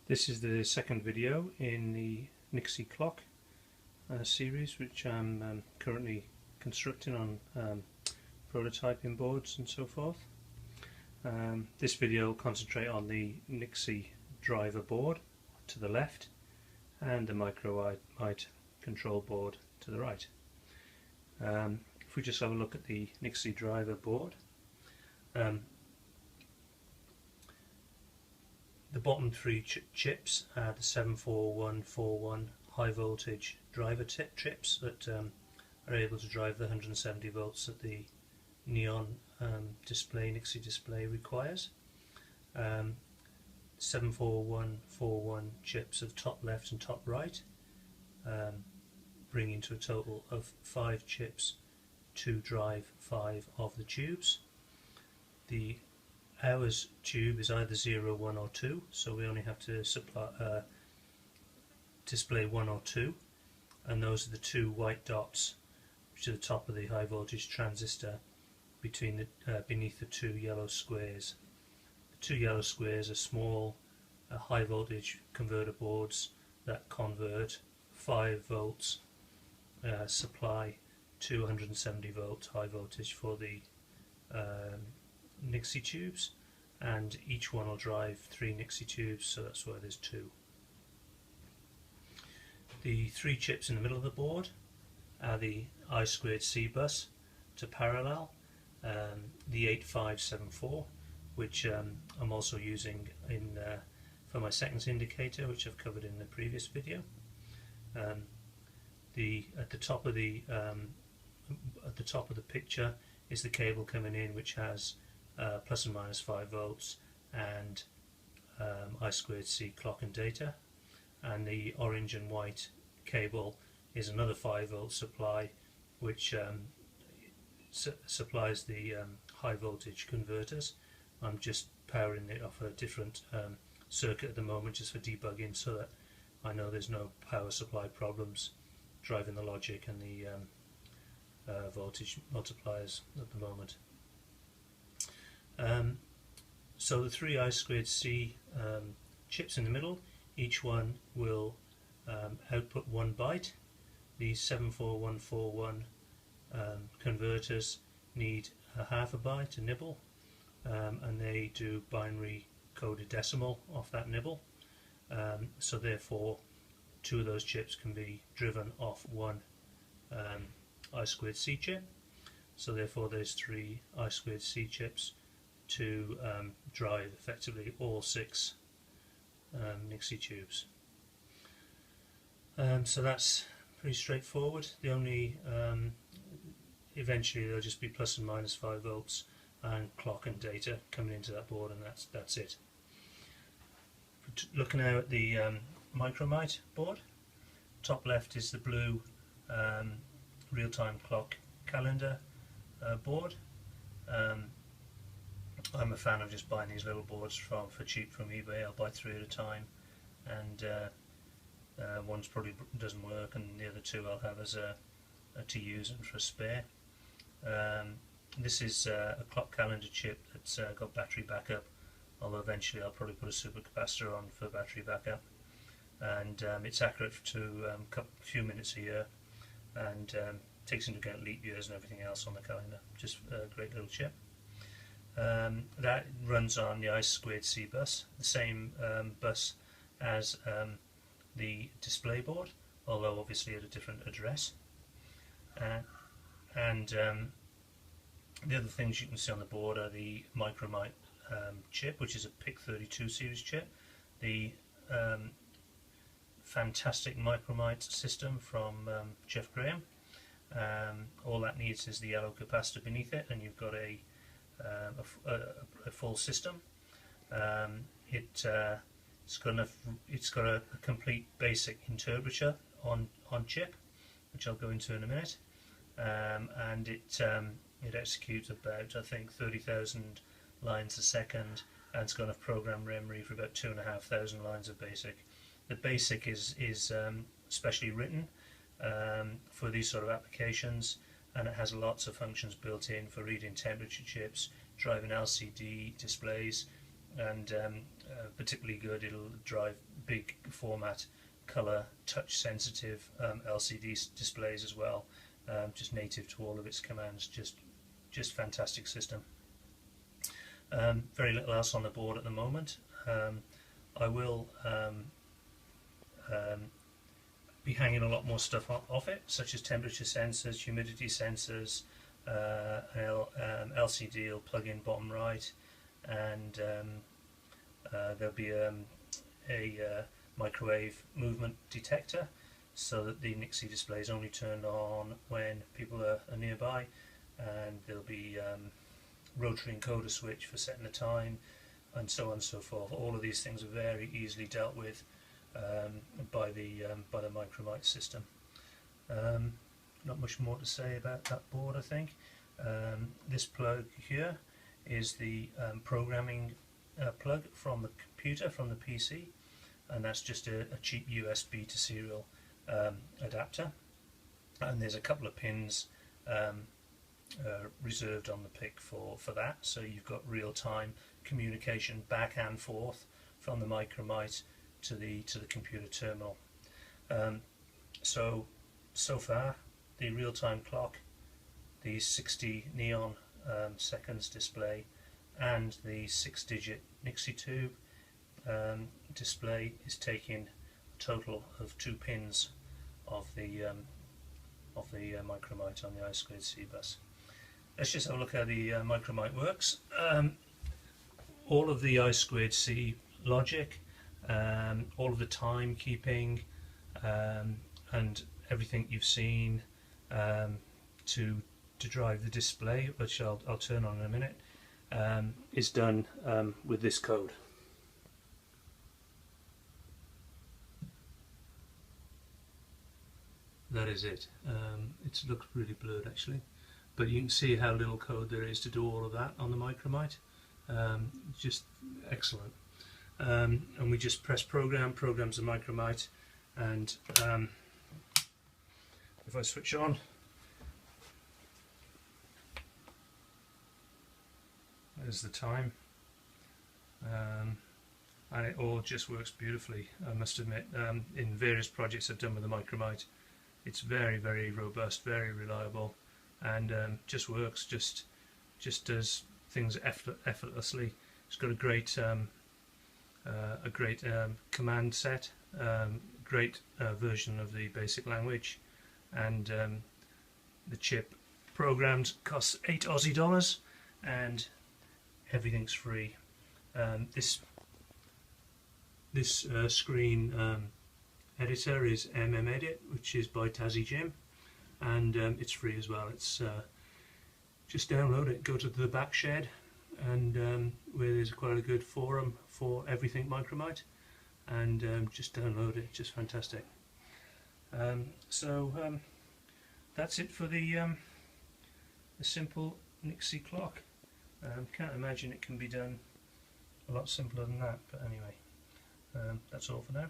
This is the second video in the Nixie clock series, which I'm currently constructing on prototyping boards and so forth. This video will concentrate on the Nixie driver board to the left and the Micromite control board to the right. If we just have a look at the Nixie driver board, the bottom three chips are the 74141 high voltage driver chips that are able to drive the 170 volts that the neon Nixie display requires. 74141 chips of top left and top right, bringing to a total of 5 chips to drive 5 of the tubes. The hours tube is either 0, 1 or 2, so we only have to display 1 or 2, and those are the 2 white dots which are the top of the high voltage transistor between beneath the 2 yellow squares. The 2 yellow squares are small high voltage converter boards that convert 5 volts supply to 170 volt high voltage for the Nixie tubes, and each one will drive 3 Nixie tubes, so that's why there's 2. The 3 chips in the middle of the board are the I2C bus to parallel the 8574, which I'm also using for my seconds indicator, which I've covered in the previous video. At the top of the picture is the cable coming in, which has plus and minus 5 volts and I2C clock and data, and the orange and white cable is another 5 volt supply, which supplies the high voltage converters. I'm just powering it off a different circuit at the moment, just for debugging, so that I know there's no power supply problems driving the logic and the voltage multipliers at the moment. So the 3 I2C chips in the middle, each one will output 1 byte. These 74141 converters need a half a byte, a nibble, and they do binary coded decimal off that nibble. So therefore 2 of those chips can be driven off 1 I2C chip. So therefore there's 3 I2C chips to drive effectively all 6 Nixie tubes. So that's pretty straightforward. The only eventually there'll just be plus and minus 5 volts and clock and data coming into that board, and that's it. Looking now at the Micromite board, top left is the blue real-time clock calendar board. I'm a fan of just buying these little boards for cheap from eBay. I'll buy 3 at a time, and one's probably doesn't work, and the other 2 I'll have as to use and for a spare. This is a clock calendar chip that's got battery backup, although eventually I'll probably put a supercapacitor on for battery backup, and it's accurate to a few minutes a year, and takes into account leap years and everything else on the calendar. Just a great little chip. That runs on the I2C bus, the same bus as the display board, although obviously at a different address. And the other things you can see on the board are the Micromite chip, which is a PIC32 series chip, the fantastic Micromite system from Jeff Graham. All that needs is the yellow capacitor beneath it, and you've got a full system. It's got a complete basic interpreter on chip, which I'll go into in a minute, and it executes about, I think, 30,000 lines a second, and it's got enough program memory for about 2,500 lines of basic. The basic is specially written for these sort of applications, and it has lots of functions built in for reading temperature chips, driving LCD displays, and particularly good, it'll drive big format, colour, touch sensitive LCD displays as well, just native to all of its commands. Just fantastic system. Very little else on the board at the moment. I will be hanging a lot more stuff off it, such as temperature sensors, humidity sensors, an LCD will plug in bottom right, and there'll be a microwave movement detector, so that the Nixie display is only turned on when people are nearby, and there'll be rotary encoder switch for setting the time, and so on and so forth. All of these things are very easily dealt with by the Micromite system. Not much more to say about that board, I think. This plug here is the programming plug from the computer, from the PC, and that's just a cheap USB to serial adapter, and there's a couple of pins reserved on the PIC for that, so you've got real-time communication back and forth from the Micromite to the computer terminal. So far, the real-time clock, the 60 neon seconds display, and the 6-digit Nixie tube display is taking a total of 2 pins of the Micromite on the I2C bus. Let's just have a look how the Micromite works. All of the I2C logic, all of the timekeeping, and everything you've seen to drive the display, which I'll turn on in a minute, is done with this code. That is it. It looks really blurred actually, but you can see how little code there is to do all of that on the Micromite. Just excellent. And we just press programs the Micromite, and if I switch on, there's the time, and it all just works beautifully. I must admit, in various projects I've done with the Micromite, it's very, very robust, very reliable, and just works, just does things effortlessly. It's got a great command set, great version of the basic language, and the chip programmed costs $8 and everything's free. This screen editor is Edit, which is by Tazzy Jim, and it's free as well. It's just download it, go to the back shed, and where there's quite a good forum for everything Micromite, and just download it. Just fantastic. So that's it for the simple Nixie clock. Can't imagine it can be done a lot simpler than that, but anyway, that's all for now.